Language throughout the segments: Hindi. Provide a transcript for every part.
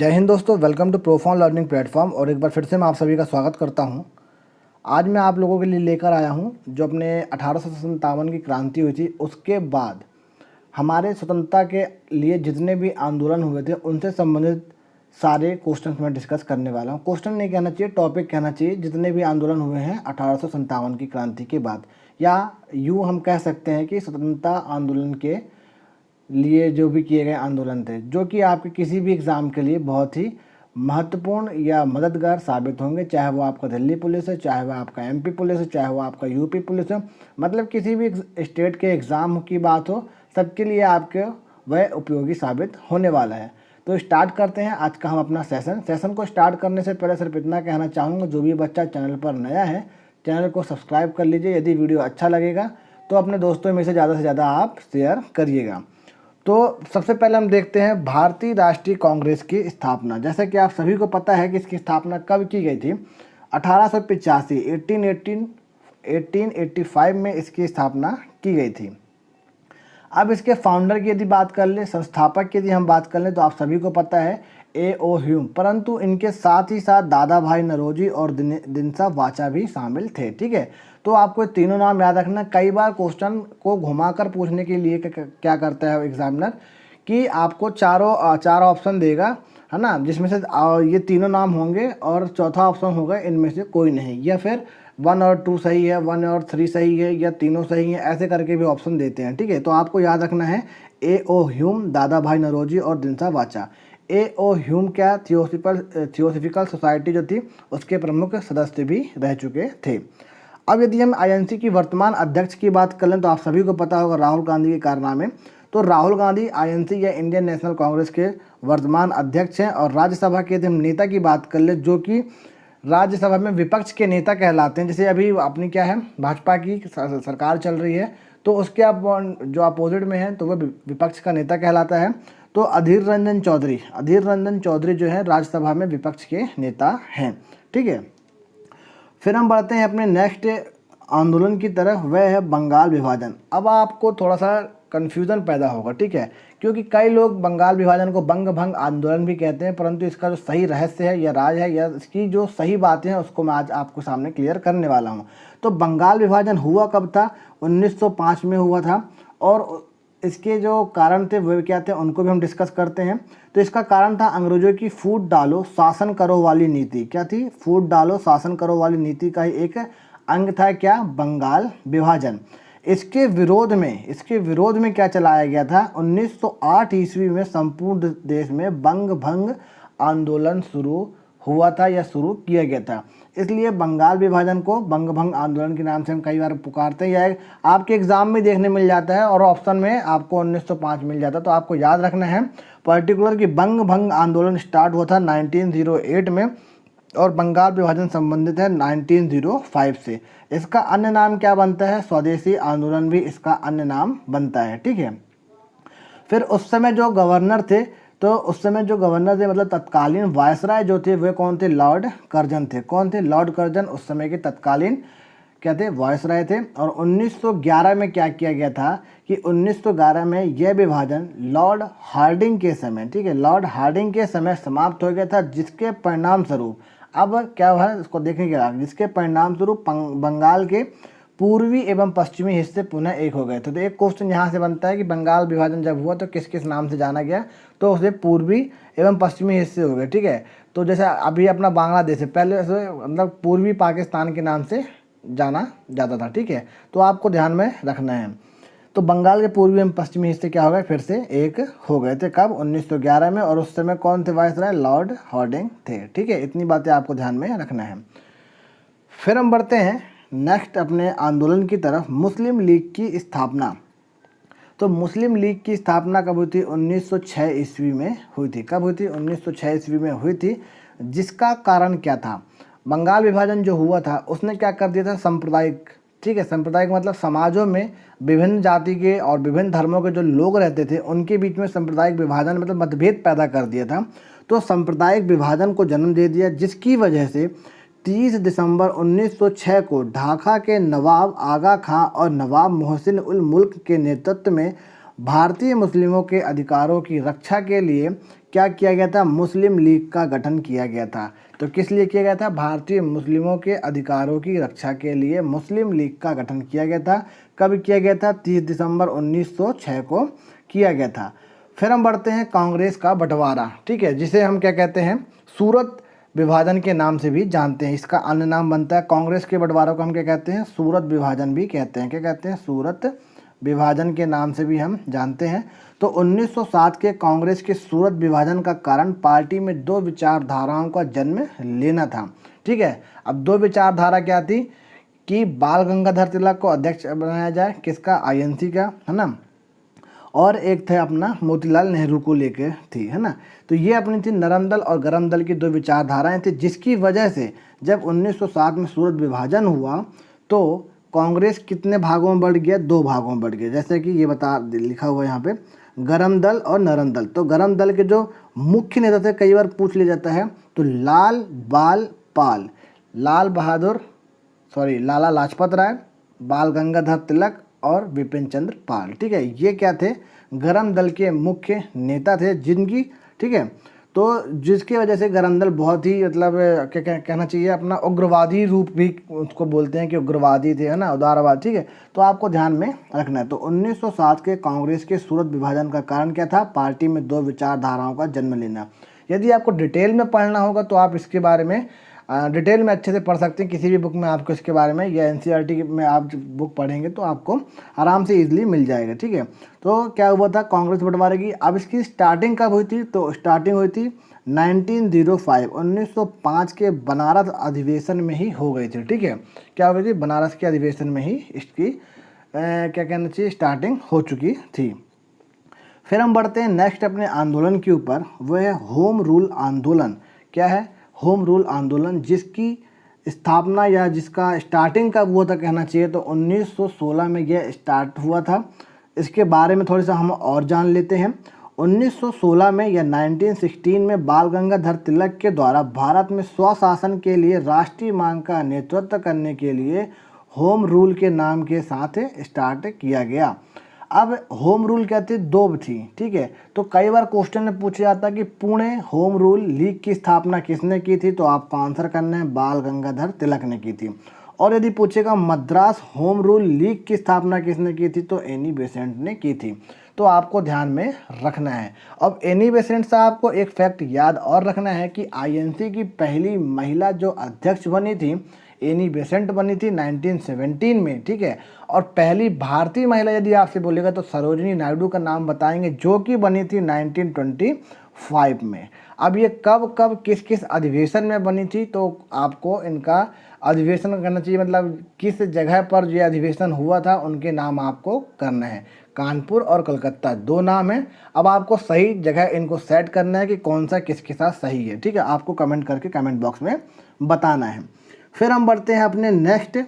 जय हिंद दोस्तों, वेलकम टू प्रोफॉन लर्निंग प्लेटफॉर्म। और एक बार फिर से मैं आप सभी का स्वागत करता हूं। आज मैं आप लोगों के लिए लेकर आया हूं जो अपने 1857 की क्रांति हुई थी, उसके बाद हमारे स्वतंत्रता के लिए जितने भी आंदोलन हुए थे उनसे संबंधित सारे क्वेश्चंस मैं डिस्कस करने वाला हूं। क्वेश्चन नहीं कहना चाहिए, टॉपिक कहना चाहिए। जितने भी आंदोलन हुए हैं 1857 की क्रांति के बाद, या यूँ हम कह सकते हैं कि स्वतंत्रता आंदोलन के लिए जो भी किए गए आंदोलन थे, जो कि आपके किसी भी एग्ज़ाम के लिए बहुत ही महत्वपूर्ण या मददगार साबित होंगे। चाहे वो आपका दिल्ली पुलिस है, चाहे वो आपका एमपी पुलिस है, चाहे वो आपका यूपी पुलिस है, मतलब किसी भी स्टेट के एग्ज़ाम की बात हो, सबके लिए आपके वह उपयोगी साबित होने वाला है। तो स्टार्ट करते हैं आज का हम अपना सेशन को स्टार्ट करने से पहले सिर्फ इतना कहना चाहूँगा, जो भी बच्चा चैनल पर नया है चैनल को सब्सक्राइब कर लीजिए। यदि वीडियो अच्छा लगेगा तो अपने दोस्तों में से ज़्यादा आप शेयर करिएगा। तो सबसे पहले हम देखते हैं भारतीय राष्ट्रीय कांग्रेस की स्थापना। जैसा कि आप सभी को पता है कि इसकी स्थापना कब की गई थी, 1885 1885 में इसकी स्थापना की गई थी। अब इसके फाउंडर की यदि बात कर लें, संस्थापक की यदि हम बात कर लें, तो आप सभी को पता है A.O. ह्यूम, परंतु इनके साथ ही साथ दादा भाई नौरोजी और दिनसा वाचा भी शामिल थे। ठीक है, तो आपको तीनों नाम याद रखना। कई बार क्वेश्चन को घुमाकर पूछने के लिए क्या करता है एग्जामिनर कि आपको चार ऑप्शन देगा, है ना, जिसमें से ये तीनों नाम होंगे और चौथा ऑप्शन होगा इनमें से कोई नहीं, या फिर 1 और 2 सही है, 1 और 3 सही है, या तीनों सही है, ऐसे करके भी ऑप्शन देते हैं। ठीक है, तो आपको याद रखना है A.O. ह्यूम, दादा भाई नौरोजी और दिनसा वाचा। A.O. ह्यूम क्या थियोसॉफिकल सोसाइटी जो थी उसके प्रमुख सदस्य भी रह चुके थे। अब यदि हम INC की वर्तमान अध्यक्ष की बात कर लें, तो आप सभी को पता होगा राहुल गांधी के कारनामे। तो राहुल गांधी INC या इंडियन नेशनल कांग्रेस के वर्तमान अध्यक्ष हैं। और राज्यसभा के यदि हम नेता की बात कर लें, जो कि राज्यसभा में विपक्ष के नेता कहलाते हैं, जैसे अभी अपनी क्या है भाजपा की सरकार चल रही है, तो उसके जो अपोजिट में है तो वह विपक्ष का नेता कहलाता है। तो अधीर रंजन चौधरी जो है राज्यसभा में विपक्ष के नेता हैं। ठीक है, फिर हम बढ़ते हैं अपने नेक्स्ट आंदोलन की तरफ, वह है बंगाल विभाजन। अब आपको थोड़ा सा कन्फ्यूज़न पैदा होगा, ठीक है, क्योंकि कई लोग बंगाल विभाजन को बंग भंग आंदोलन भी कहते हैं, परंतु इसका जो सही रहस्य है या राज है या इसकी जो सही बातें हैं उसको मैं आज आपको सामने क्लियर करने वाला हूँ। तो बंगाल विभाजन हुआ कब था? 1905 में हुआ था। और इसके जो कारण थे वो क्या थे उनको भी हम डिस्कस करते हैं। तो इसका कारण था अंग्रेजों की फूट डालो शासन करो वाली नीति। क्या थी? फूट डालो शासन करो वाली नीति का ही एक अंग था क्या? बंगाल विभाजन। इसके विरोध में क्या चलाया गया था? 1908 ईस्वी में संपूर्ण देश में बंग भंग आंदोलन शुरू हुआ था या शुरू किया गया था। इसलिए बंगाल विभाजन को बंग भंग आंदोलन के नाम से हम कई बार पुकारते हैं, या आपके एग्जाम में देखने मिल जाता है और ऑप्शन में आपको 1905 मिल जाता है। तो आपको याद रखना है पर्टिकुलर कि बंग भंग आंदोलन स्टार्ट हुआ था 1908 में और बंगाल विभाजन संबंधित है 1905 से। इसका अन्य नाम क्या बनता है? स्वदेशी आंदोलन भी इसका अन्य नाम बनता है। ठीक है, फिर उस समय जो गवर्नर थे, मतलब तत्कालीन वायसराय जो थे वे कौन थे? लॉर्ड कर्जन थे। कौन थे? लॉर्ड कर्जन उस समय के तत्कालीन क्या थे? वायसराय थे। और 1911 में क्या किया गया था कि 1911 में यह विभाजन लॉर्ड हार्डिंग के समय, ठीक है, लॉर्ड हार्डिंग के समय समाप्त हो गया था, जिसके परिणाम स्वरूप अब क्या हुआ इसको देखने के बाद, जिसके परिणाम स्वरूप बंगाल के पूर्वी एवं पश्चिमी हिस्से पुनः एक हो गए थे। तो एक क्वेश्चन यहाँ से बनता है कि बंगाल विभाजन जब हुआ तो किस किस नाम से जाना गया? तो उसे पूर्वी एवं पश्चिमी हिस्से हो गए। ठीक है, तो जैसे अभी अपना बांग्लादेश है, पहले से मतलब पूर्वी पाकिस्तान के नाम से जाना जाता था। ठीक है, तो आपको ध्यान में रखना है। तो बंगाल के पूर्वी एवं पश्चिमी हिस्से क्या हो गए? फिर से एक हो गए थे। कब? 1911 में। और उस समय कौन थे वायसराय? लॉर्ड हार्डिंग थे। ठीक है, इतनी बातें आपको ध्यान में रखना है। फिर हम बढ़ते हैं नेक्स्ट अपने आंदोलन की तरफ, मुस्लिम लीग की स्थापना। तो मुस्लिम लीग की स्थापना कब हुई थी? 1906 ईस्वी में हुई थी। कब हुई थी? 1906 ईस्वी में हुई थी। जिसका कारण क्या था? बंगाल विभाजन जो हुआ था उसने क्या कर दिया था? सांप्रदायिक, ठीक है, सांप्रदायिक मतलब समाजों में विभिन्न जाति के और विभिन्न धर्मों के जो लोग रहते थे उनके बीच में सांप्रदायिक विभाजन मतलब मतभेद पैदा कर दिया था। तो सांप्रदायिक विभाजन को जन्म दे दिया, जिसकी वजह से 30 दिसंबर 1906 को ढाका के नवाब आगा खां और नवाब मोहसिन उल मुल्क के नेतृत्व में भारतीय मुस्लिमों के अधिकारों की रक्षा के लिए क्या किया गया था, मुस्लिम लीग का गठन किया गया था। तो किस लिए किया गया था, भारतीय मुस्लिमों के अधिकारों की रक्षा के लिए मुस्लिम लीग का गठन किया गया था। कब किया गया था, 30 दिसंबर 1906 को किया गया था। फिर हम बढ़ते हैं कांग्रेस का बंटवारा, ठीक है, जिसे हम क्या कहते हैं, सूरत विभाजन के नाम से भी जानते हैं। इसका अन्य नाम बनता है कांग्रेस के बंटवारे को हम क्या कहते हैं, सूरत विभाजन भी कहते हैं। क्या कहते हैं, सूरत विभाजन के नाम से भी हम जानते हैं। तो 1907 के कांग्रेस के सूरत विभाजन का कारण पार्टी में दो विचारधाराओं का जन्म लेना था। ठीक है, अब दो विचारधारा क्या थी कि बाल गंगाधर तिलक को अध्यक्ष बनाया जाए, किसका, आईएनसी का, है ना, और एक थे अपना मोतीलाल नेहरू को लेकर थी, है ना। तो ये अपनी थी नरम दल और गरम दल की दो विचारधाराएं थी, जिसकी वजह से जब 1907 में सूरत विभाजन हुआ तो कांग्रेस कितने भागों में बढ़ गया, दो भागों में बढ़ गया। जैसे कि ये लिखा हुआ है यहाँ पे, गरम दल और नरम दल। तो गरम दल के जो मुख्य नेता थे, कई बार पूछ लिया जाता है, तो लाला लाजपत राय, बाल गंगाधर तिलक और विपिन चंद्र पाल। ठीक है, ये क्या थे, गरम दल के मुख्य नेता थे जिनकी, ठीक है, तो जिसकी वजह से गरम दल बहुत ही मतलब क्या कहना चाहिए, अपना उग्रवादी रूप भी उसको बोलते हैं कि उग्रवादी थे, है ना, उदारवाद। ठीक है, तो आपको ध्यान में रखना है। तो 1907 के कांग्रेस के सूरत विभाजन का कारण क्या था, पार्टी में दो विचारधाराओं का जन्म लेना। यदि आपको डिटेल में पढ़ना होगा तो आप इसके बारे में डिटेल में अच्छे से पढ़ सकते हैं, किसी भी बुक में आपको इसके बारे में, या एनसीईआरटी में आप बुक पढ़ेंगे तो आपको आराम से इजीली मिल जाएगा। ठीक है, तो क्या हुआ था कांग्रेस बंटवारे की। अब इसकी स्टार्टिंग कब हुई थी, तो स्टार्टिंग हुई थी 1905 के बनारस अधिवेशन में ही हो गई थी। ठीक है, क्या हो गई थी, बनारस के अधिवेशन में ही इसकी क्या कहना चाहिए, स्टार्टिंग हो चुकी थी। फिर हम बढ़ते हैं नेक्स्ट अपने आंदोलन के ऊपर, वो है होम रूल आंदोलन। क्या है, होम रूल आंदोलन, जिसकी स्थापना या जिसका स्टार्टिंग कब हुआ था कहना चाहिए, तो 1916 में यह स्टार्ट हुआ था। इसके बारे में थोड़ी सा हम और जान लेते हैं। 1916 में या 1916 में बाल गंगाधर तिलक के द्वारा भारत में स्वशासन के लिए राष्ट्रीय मांग का नेतृत्व करने के लिए होम रूल के नाम के साथ स्टार्ट किया गया। अब होम रूल क्या थी, दो थी। ठीक है, तो कई बार क्वेश्चन में पूछा जाता है कि पुणे होम रूल लीग की स्थापना किसने की थी, तो आपको आंसर करना है बाल गंगाधर तिलक ने की थी। और यदि पूछेगा मद्रास होम रूल लीग की स्थापना किसने की थी, तो एनी बेसेंट ने की थी। तो आपको ध्यान में रखना है। अब एनी बेसेंट साहब को एक फैक्ट याद और रखना है कि आईएनसी की पहली महिला जो अध्यक्ष बनी थी, एनी बेसेंट बनी थी 1917 में। ठीक है, और पहली भारतीय महिला यदि आपसे बोलेगा तो सरोजिनी नायडू का नाम बताएंगे, जो कि बनी थी 1925 में। अब ये कब कब किस किस अधिवेशन में बनी थी, तो आपको इनका अधिवेशन करना चाहिए, मतलब किस जगह पर ये अधिवेशन हुआ था उनके नाम आपको करना है। कानपुर और कलकत्ता दो नाम है। अब आपको सही जगह इनको सेट करना है कि कौन सा किसके साथ सही है। ठीक है, आपको कमेंट करके कमेंट बॉक्स में बताना है। फिर हम बढ़ते हैं अपने नेक्स्ट,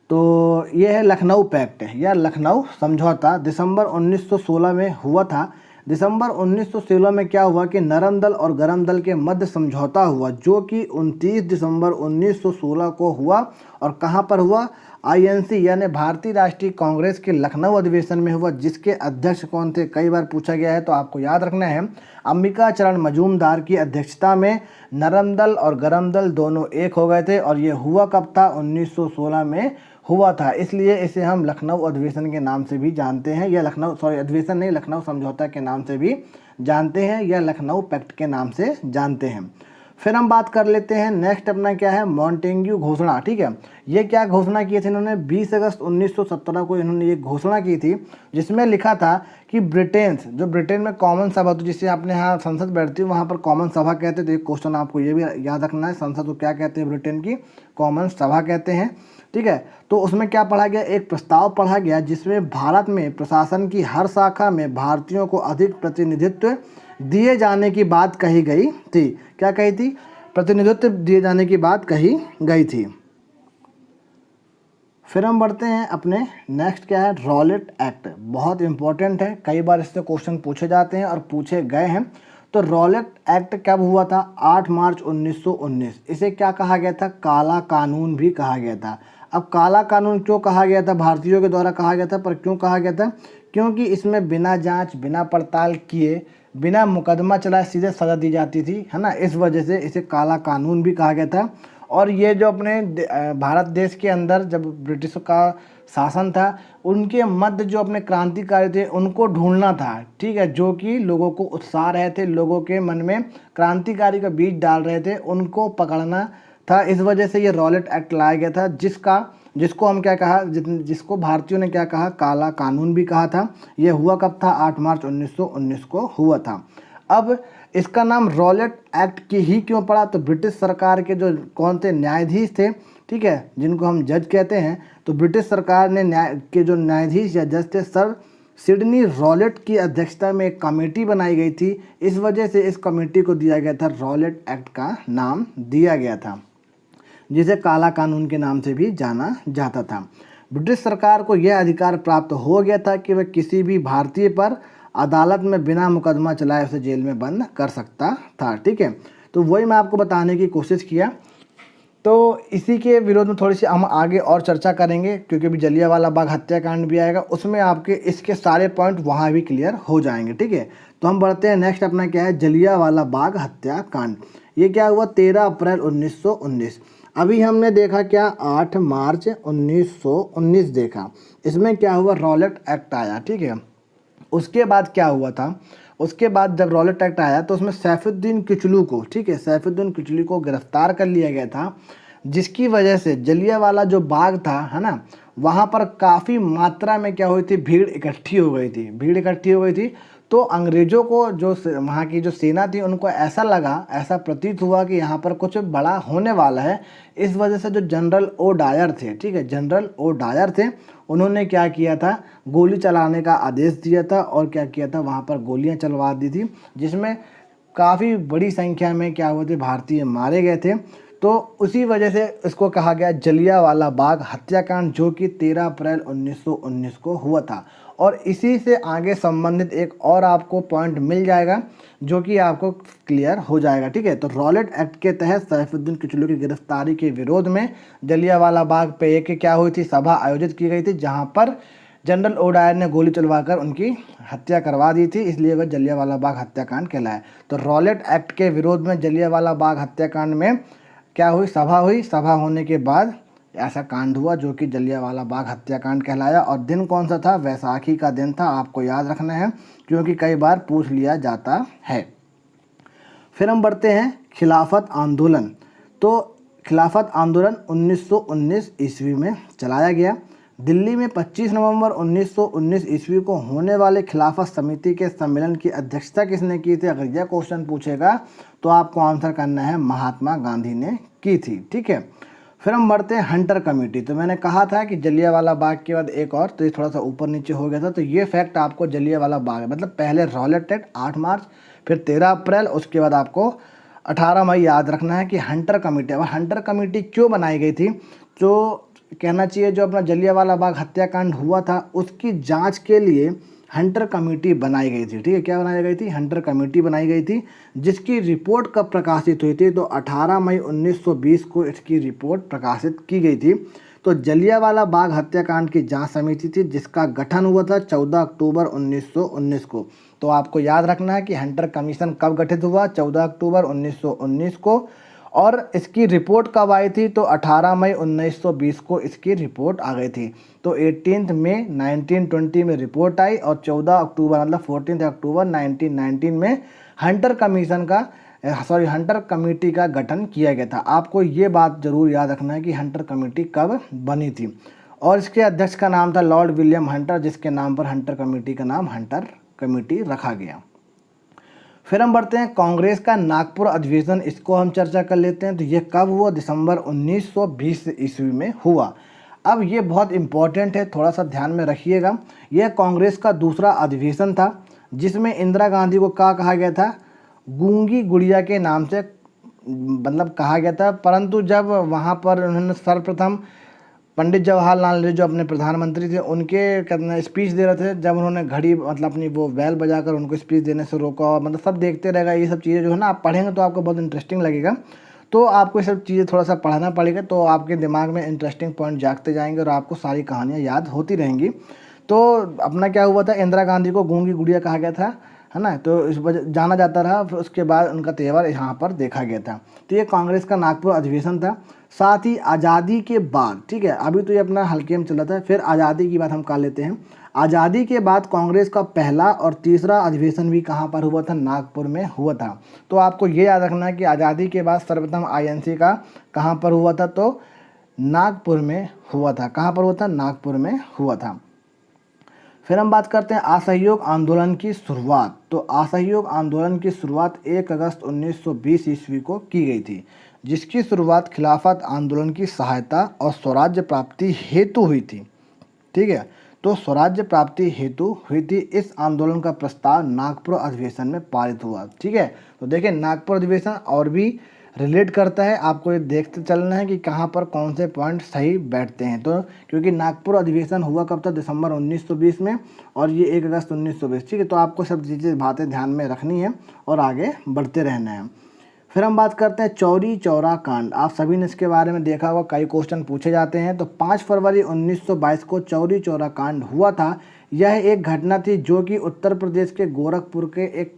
तो ये है लखनऊ पैक्ट या लखनऊ समझौता, दिसंबर 1916 में हुआ था। दिसंबर 1916 में क्या हुआ कि नरम दल और गरम दल के मध्य समझौता हुआ, जो कि 29 दिसंबर 1916 को हुआ। और कहाँ पर हुआ, आईएनसी यानी भारतीय राष्ट्रीय कांग्रेस के लखनऊ अधिवेशन में हुआ, जिसके अध्यक्ष कौन थे, कई बार पूछा गया है, तो आपको याद रखना है अंबिका चरण मजूमदार की अध्यक्षता में नरम दल और गरम दल दोनों एक हो गए थे। और ये हुआ कब था, 1916 में हुआ था, इसलिए इसे हम लखनऊ अधिवेशन के नाम से भी जानते हैं, या अधिवेशन नहीं, लखनऊ समझौता के नाम से भी जानते हैं, या लखनऊ पैक्ट के नाम से जानते हैं। फिर हम बात कर लेते हैं नेक्स्ट अपना क्या है, मॉन्टेग्यू घोषणा। ठीक है, ये क्या घोषणा की थी इन्होंने, 20 अगस्त 1917 को इन्होंने ये घोषणा की थी, जिसमें लिखा था कि ब्रिटेन में कॉमन सभा होती, जिससे अपने यहाँ संसद बैठती है वहाँ पर कॉमन सभा कहते हैं। तो एक क्वेश्चन आपको ये भी याद रखना है, संसद को क्या कहते हैं ब्रिटेन की, कॉमन सभा कहते हैं। ठीक है, तो उसमें क्या पढ़ा गया, एक प्रस्ताव पढ़ा गया जिसमें भारत में प्रशासन की हर शाखा में भारतीयों को अधिक प्रतिनिधित्व दिए जाने की बात कही गई थी। क्या कही थी, प्रतिनिधित्व दिए जाने की बात कही गई थी। फिर हम बढ़ते हैं अपने नेक्स्ट क्या है, रॉलेट एक्ट, बहुत इंपॉर्टेंट है, कई बार इससे क्वेश्चन पूछे जाते हैं और पूछे गए हैं। तो रॉलेट एक्ट कब हुआ था, 8 मार्च 1919। इसे क्या कहा गया था, काला कानून भी कहा गया था। अब काला कानून क्यों कहा गया था, भारतीयों के द्वारा कहा गया था, पर क्यों कहा गया था, क्योंकि इसमें बिना जांच बिना पड़ताल किए बिना मुकदमा चलाए सीधे सज़ा दी जाती थी, है ना। इस वजह से इसे काला कानून भी कहा गया था। और ये जो अपने भारत देश के अंदर जब ब्रिटिश का शासन था, उनके मध्य जो अपने क्रांतिकारी थे उनको ढूंढना था, ठीक है, जो कि लोगों को उत्साह रहे थे, लोगों के मन में क्रांतिकारी का बीज डाल रहे थे, उनको पकड़ना था। इस वजह से ये रॉलेट एक्ट लाया गया था, जिसको हम क्या कहा, जिसको भारतीयों ने क्या कहा, काला कानून भी कहा था। ये हुआ कब था? 8 मार्च 1919 को हुआ था। अब इसका नाम रॉलेट एक्ट की ही क्यों पड़ा? तो ब्रिटिश सरकार के जो कौन थे न्यायाधीश थे, ठीक है, जिनको हम जज कहते हैं, तो ब्रिटिश सरकार ने जो न्यायाधीश या जज थे, सर सिडनी रॉलेट की अध्यक्षता में एक कमेटी बनाई गई थी। इस वजह से इस कमेटी को दिया गया था, रॉलेट एक्ट का नाम दिया गया था, जिसे काला कानून के नाम से भी जाना जाता था। ब्रिटिश सरकार को यह अधिकार प्राप्त हो गया था कि वह किसी भी भारतीय पर अदालत में बिना मुकदमा चलाए उसे जेल में बंद कर सकता था, ठीक है। तो वही मैं आपको बताने की कोशिश किया। तो इसी के विरोध में थोड़ी सी हम आगे और चर्चा करेंगे, क्योंकि अभी जलियांवाला बाग हत्याकांड भी आएगा, उसमें आपके इसके सारे पॉइंट वहाँ भी क्लियर हो जाएंगे, ठीक है। तो हम बढ़ते हैं नेक्स्ट, अपना क्या है, जलियांवाला बाग हत्याकांड। ये क्या हुआ? 13 अप्रैल 1919। अभी हमने देखा क्या, 8 मार्च 1919 देखा। इसमें क्या हुआ? रॉलेट एक्ट आया, ठीक है। उसके बाद क्या हुआ था? उसके बाद जब रॉलेट एक्ट आया तो उसमें सैफुद्दीन किचलू को, ठीक है, सैफुद्दीन किचलू को गिरफ्तार कर लिया गया था, जिसकी वजह से जलियांवाला जो बाग था, है ना, वहाँ पर काफ़ी मात्रा में क्या हुई थी, भीड़ इकट्ठी हो गई थी। तो अंग्रेज़ों को, जो वहाँ की जो सेना थी, उनको ऐसा लगा, ऐसा प्रतीत हुआ कि यहाँ पर कुछ बड़ा होने वाला है। इस वजह से जो जनरल ओ डायर थे, ठीक है, जनरल ओ डायर थे, उन्होंने क्या किया था, गोली चलाने का आदेश दिया था, और क्या किया था, वहाँ पर गोलियाँ चलवा दी थी, जिसमें काफ़ी बड़ी संख्या में क्या हुए थे, भारतीय मारे गए थे। तो उसी वजह से इसको कहा गया जलियांवाला बाग हत्याकांड, जो कि 13 अप्रैल 1919 को हुआ था। और इसी से आगे संबंधित एक और आपको पॉइंट मिल जाएगा, जो कि आपको क्लियर हो जाएगा, ठीक है। तो रॉलेट एक्ट के तहत सैफुद्दीन किचलू की गिरफ्तारी के विरोध में जलियांवाला बाग पे एक क्या हुई थी, सभा आयोजित की गई थी, जहां पर जनरल ओ डायर ने गोली चलवाकर उनकी हत्या करवा दी थी, इसलिए वह जलियांवाला बाग हत्याकांड कहलाया। तो रॉलेट एक्ट के विरोध में जलियांवाला बाग हत्याकांड में क्या हुई, सभा होने के बाद ऐसा कांड हुआ, जो कि जलियांवाला बाग हत्याकांड कहलाया। और दिन कौन सा था? वैसाखी का दिन था, आपको याद रखना है, क्योंकि कई बार पूछ लिया जाता है। फिर हम बढ़ते हैं खिलाफत आंदोलन। तो खिलाफत आंदोलन 1919 ईस्वी में चलाया गया। दिल्ली में 25 नवंबर 1919 ईस्वी को होने वाले खिलाफत समिति के सम्मेलन की अध्यक्षता किसने की थी? अगर यह क्वेश्चन पूछेगा तो आपको आंसर करना है, महात्मा गांधी ने की थी, ठीक है। फिर हम बढ़ते हैं हंटर कमेटी। तो मैंने कहा था कि जलियांवाला बाग के बाद एक और, तो ये थोड़ा सा ऊपर नीचे हो गया था। तो ये फैक्ट आपको जलियांवाला बाग, मतलब पहले रॉलेट एक्ट 8 मार्च, फिर 13 अप्रैल, उसके बाद आपको 18 मई याद रखना है कि हंटर कमेटी। अब हंटर कमेटी क्यों बनाई गई थी? जो कहना चाहिए, जो अपना जलियांवाला बाग हत्याकांड हुआ था, उसकी जांच के लिए हंटर कमेटी बनाई गई थी, ठीक है। क्या बनाई गई थी? हंटर कमेटी बनाई गई थी, जिसकी रिपोर्ट कब प्रकाशित हुई थी? तो 18 मई 1920 को इसकी रिपोर्ट प्रकाशित की गई थी। तो जलियांवाला बाग हत्याकांड की जांच समिति थी, जिसका गठन हुआ था 14 अक्टूबर 1919 को। तो आपको याद रखना है कि हंटर कमीशन कब गठित हुआ? 14 अक्टूबर 1919 को। और इसकी रिपोर्ट कब आई थी? तो 18 मई 1920 को इसकी रिपोर्ट आ गई थी। तो 18 मई 1920 में रिपोर्ट आई, और 14 अक्टूबर मतलब 14 अक्टूबर 1919 में हंटर कमेटी का गठन किया गया था। आपको ये बात जरूर याद रखना है कि हंटर कमेटी कब बनी थी। और इसके अध्यक्ष का नाम था लॉर्ड विलियम हंटर, जिसके नाम पर हंटर कमेटी का नाम हंटर कमेटी रखा गया। फिर हम बढ़ते हैं कांग्रेस का नागपुर अधिवेशन, इसको हम चर्चा कर लेते हैं। तो ये कब हुआ? दिसंबर 1920 ईस्वी में हुआ। अब ये बहुत इम्पोर्टेंट है, थोड़ा सा ध्यान में रखिएगा। यह कांग्रेस का दूसरा अधिवेशन था, जिसमें इंदिरा गांधी को क्या कहा गया था? गूंगी गुड़िया के नाम से मतलब कहा गया था। परंतु जब वहाँ पर उन्होंने सर्वप्रथम पंडित जवाहरलाल नेहरू जो अपने प्रधानमंत्री थे, उनके स्पीच दे रहे थे, जब उन्होंने घड़ी मतलब अपनी वो बैल बजाकर उनको स्पीच देने से रोका, और मतलब सब देखते रहेगा। ये सब चीज़ें जो है ना, आप पढ़ेंगे तो आपको बहुत इंटरेस्टिंग लगेगा। तो आपको ये सब चीज़ें थोड़ा सा पढ़ना पड़ेगा, तो आपके दिमाग में इंटरेस्टिंग पॉइंट जागते जाएंगे और आपको सारी कहानियाँ याद होती रहेंगी। तो अपना क्या हुआ था, इंदिरा गांधी को गूंगी गुड़िया कहा गया था, है ना, तो इस वजह जाना जाता रहा। फिर उसके बाद उनका तेवर यहाँ पर देखा गया था। तो ये कांग्रेस का नागपुर अधिवेशन था। साथ ही आज़ादी के बाद, ठीक है, अभी तो ये अपना हल्के में चला था, फिर आज़ादी की बात हम कर लेते हैं। आज़ादी के बाद कांग्रेस का पहला और तीसरा अधिवेशन भी कहाँ पर हुआ था? नागपुर में हुआ था। तो आपको ये याद रखना है कि आज़ादी के बाद सर्वप्रथम आईएनसी का कहाँ पर हुआ था? तो नागपुर में हुआ था। कहाँ पर हुआ था? नागपुर में हुआ था। फिर हम बात करते हैं असहयोग आंदोलन की शुरुआत। तो असहयोग आंदोलन की शुरुआत 1 अगस्त 1920 ईस्वी को की गई थी, जिसकी शुरुआत खिलाफत आंदोलन की सहायता और स्वराज्य प्राप्ति हेतु हुई थी। ठीक है, तो स्वराज्य प्राप्ति हेतु हुई थी। इस आंदोलन का प्रस्ताव नागपुर अधिवेशन में पारित हुआ। ठीक है, तो देखिए नागपुर अधिवेशन और भी रिलेट करता है, आपको ये देखते चलना है कि कहाँ पर कौन से पॉइंट सही बैठते हैं। तो क्योंकि नागपुर अधिवेशन हुआ कब था? दिसंबर 1920 में, और ये 1 अगस्त 1920। ठीक है, तो आपको सब चीज़ें बातें ध्यान में रखनी है और आगे बढ़ते रहना है। फिर हम बात करते हैं चौरी चौरा कांड। आप सभी ने इसके बारे में देखा होगा, कई क्वेश्चन पूछे जाते हैं। तो 5 फरवरी 1922 को चौरी चौरा कांड हुआ था। यह एक घटना थी जो कि उत्तर प्रदेश के गोरखपुर के एक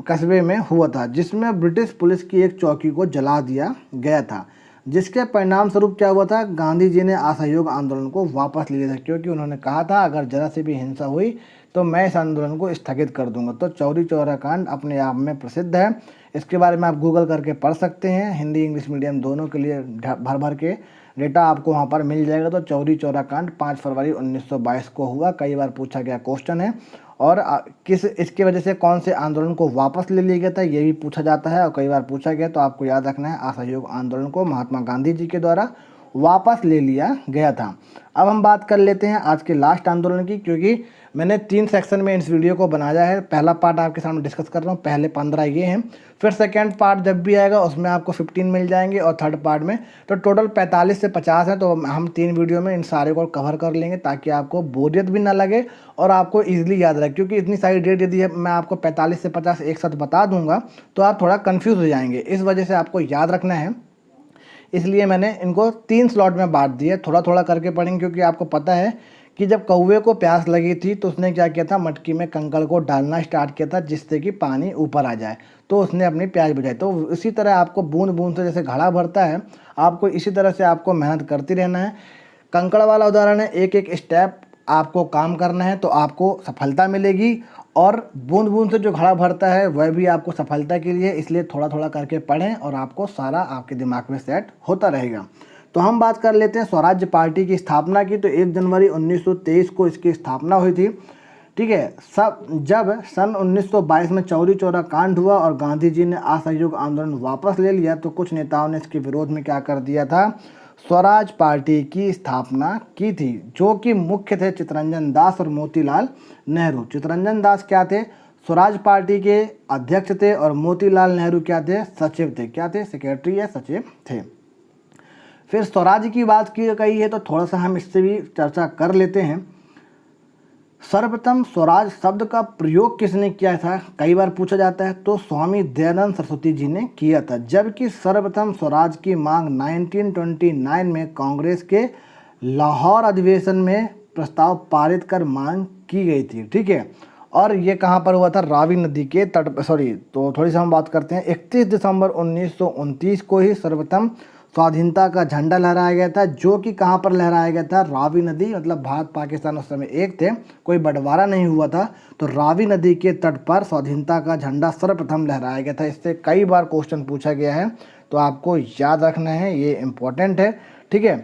कस्बे में हुआ था, जिसमें ब्रिटिश पुलिस की एक चौकी को जला दिया गया था, जिसके परिणाम स्वरूप क्या हुआ था? गांधी जी ने असहयोग आंदोलन को वापस ले लिया था, क्योंकि उन्होंने कहा था अगर जरा से भी हिंसा हुई तो मैं इस आंदोलन को स्थगित कर दूंगा। तो चौरी चौरा कांड अपने आप में प्रसिद्ध है। इसके बारे में आप गूगल करके पढ़ सकते हैं, हिंदी इंग्लिश मीडियम दोनों के लिए भर भर के डेटा आपको वहाँ पर मिल जाएगा। तो चौरी चौरा कांड 5 फरवरी 1922 को हुआ, कई बार पूछा गया क्वेश्चन है। और इसकी वजह से कौन से आंदोलन को वापस ले लिया गया था, ये भी पूछा जाता है और कई बार पूछा गया। तो आपको याद रखना है असहयोग आंदोलन को महात्मा गांधी जी के द्वारा वापस ले लिया गया था। अब हम बात कर लेते हैं आज के लास्ट आंदोलन की, क्योंकि मैंने 3 सेक्शन में इस वीडियो को बनाया है। पहला पार्ट आपके सामने डिस्कस कर रहा हूँ, पहले 15 ये हैं, फिर सेकंड पार्ट जब भी आएगा उसमें आपको 15 मिल जाएंगे, और थर्ड पार्ट में तो टोटल 45 से 50 है। तो हम 3 वीडियो में इन सारे को कवर कर लेंगे, ताकि आपको बोरियत भी ना लगे और आपको ईजिली याद रहे। क्योंकि इतनी सारी डेट यदि मैं आपको 45 से 50 एक साथ बता दूंगा तो आप थोड़ा कन्फ्यूज़ हो जाएंगे। इस वजह से आपको याद रखना है, इसलिए मैंने इनको 3 स्लॉट में बांट दिए। थोड़ा थोड़ा करके पढ़ेंगे, क्योंकि आपको पता है कि जब कौवे को प्यास लगी थी तो उसने क्या किया था? मटकी में कंकड़ को डालना स्टार्ट किया था, जिससे कि पानी ऊपर आ जाए, तो उसने अपनी प्यास बुझाई। तो इसी तरह आपको बूंद बूंद से जैसे घड़ा भरता है, आपको इसी तरह से आपको मेहनत करती रहना है। कंकड़ वाला उदाहरण है, एक एक स्टेप आपको काम करना है तो आपको सफलता मिलेगी, और बूंद बूंद से जो घड़ा भरता है वह भी आपको सफलता के लिए। इसलिए थोड़ा थोड़ा करके पढ़ें और आपको सारा आपके दिमाग में सेट होता रहेगा। तो हम बात कर लेते हैं स्वराज्य पार्टी की स्थापना की। तो 1 जनवरी 1923 को इसकी स्थापना हुई थी। ठीक है, जब सन 1922 में चौरी चौरा कांड हुआ और गांधी जी ने असहयोग आंदोलन वापस ले लिया, तो कुछ नेताओं ने इसके विरोध में क्या कर दिया था? स्वराज पार्टी की स्थापना की थी, जो कि मुख्य थे चित्तरंजन दास और मोतीलाल नेहरू। चित्तरंजन दास क्या थे? स्वराज पार्टी के अध्यक्ष थे, और मोतीलाल नेहरू क्या थे? सचिव थे। क्या थे? सेक्रेटरी या सचिव थे। फिर स्वराज की बात की गई है तो थोड़ा सा हम इससे भी चर्चा कर लेते हैं। सर्वप्रथम स्वराज शब्द का प्रयोग किसने किया था? कई बार पूछा जाता है। तो स्वामी दयानंद सरस्वती जी ने किया था, जबकि सर्वप्रथम स्वराज की मांग 1929 में कांग्रेस के लाहौर अधिवेशन में प्रस्ताव पारित कर मांग की गई थी। ठीक है, और ये कहाँ पर हुआ था? रावी नदी के तट पर। तो थोड़ी सी हम बात करते हैं। 31 दिसंबर 1929 को ही सर्वप्रथम स्वाधीनता का झंडा लहराया गया था, जो कि कहाँ पर लहराया गया था? रावी नदी, मतलब भारत पाकिस्तान उस समय एक थे, कोई बंटवारा नहीं हुआ था। तो रावी नदी के तट पर स्वाधीनता का झंडा सर्वप्रथम लहराया गया था। इससे कई बार क्वेश्चन पूछा गया है, तो आपको याद रखना है, ये इम्पोर्टेंट है। ठीक है,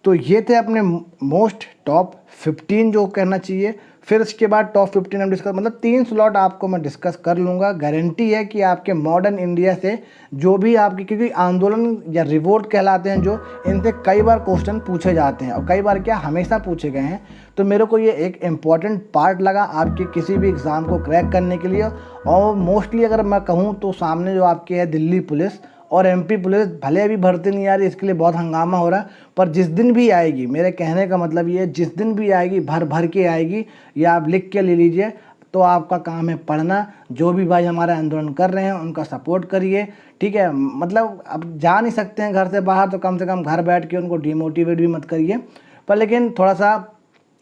तो ये थे अपने मोस्ट टॉप 15 जो कहना चाहिए। फिर इसके बाद टॉप 15 हम डिस्कस, मतलब 3 स्लॉट आपको मैं डिस्कस कर लूँगा। गारंटी है कि आपके मॉडर्न इंडिया से जो भी आपके, क्योंकि आंदोलन या रिवोल्ट कहलाते हैं जो, इनसे कई बार क्वेश्चन पूछे जाते हैं, और कई बार क्या हमेशा पूछे गए हैं। तो मेरे को ये एक इम्पॉर्टेंट पार्ट लगा आपके किसी भी एग्ज़ाम को क्रैक करने के लिए। और मोस्टली अगर मैं कहूँ तो सामने जो आपके है दिल्ली पुलिस और एमपी पुलिस, भले अभी भर्ती नहीं आ रही, इसके लिए बहुत हंगामा हो रहा है, पर जिस दिन भी आएगी, मेरे कहने का मतलब ये है, जिस दिन भी आएगी भर भर के आएगी। या आप लिख के ले लीजिए। तो आपका काम है पढ़ना। जो भी भाई हमारा आंदोलन कर रहे हैं उनका सपोर्ट करिए। ठीक है, मतलब अब जा नहीं सकते हैं घर से बाहर, तो कम से कम घर बैठ के उनको डिमोटिवेट भी मत करिए, पर लेकिन थोड़ा सा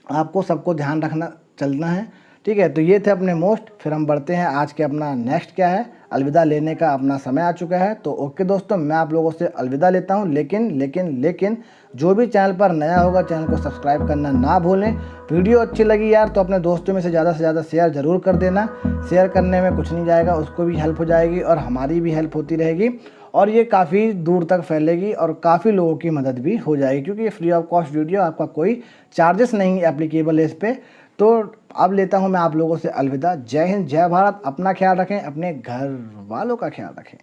आपको सबको ध्यान रखना चलना है। ठीक है, तो ये थे अपने मोस्ट। फिर हम बढ़ते हैं आज के अपना नेक्स्ट क्या है, अलविदा लेने का अपना समय आ चुका है। तो ओके दोस्तों, मैं आप लोगों से अलविदा लेता हूँ, लेकिन जो भी चैनल पर नया होगा चैनल को सब्सक्राइब करना ना भूलें। वीडियो अच्छी लगी यार तो अपने दोस्तों में से ज़्यादा शेयर ज़रूर कर देना। शेयर करने में कुछ नहीं जाएगा, उसको भी हेल्प हो जाएगी और हमारी भी हेल्प होती रहेगी और ये काफ़ी दूर तक फैलेगी और काफ़ी लोगों की मदद भी हो जाएगी, क्योंकि ये फ्री ऑफ कॉस्ट वीडियो, आपका कोई चार्जेस नहीं एप्लीकेबल है इस पर। तो अब लेता हूँ मैं आप लोगों से अलविदा। जय हिंद, जय भारत। अपना ख्याल रखें, अपने घर वालों का ख्याल रखें।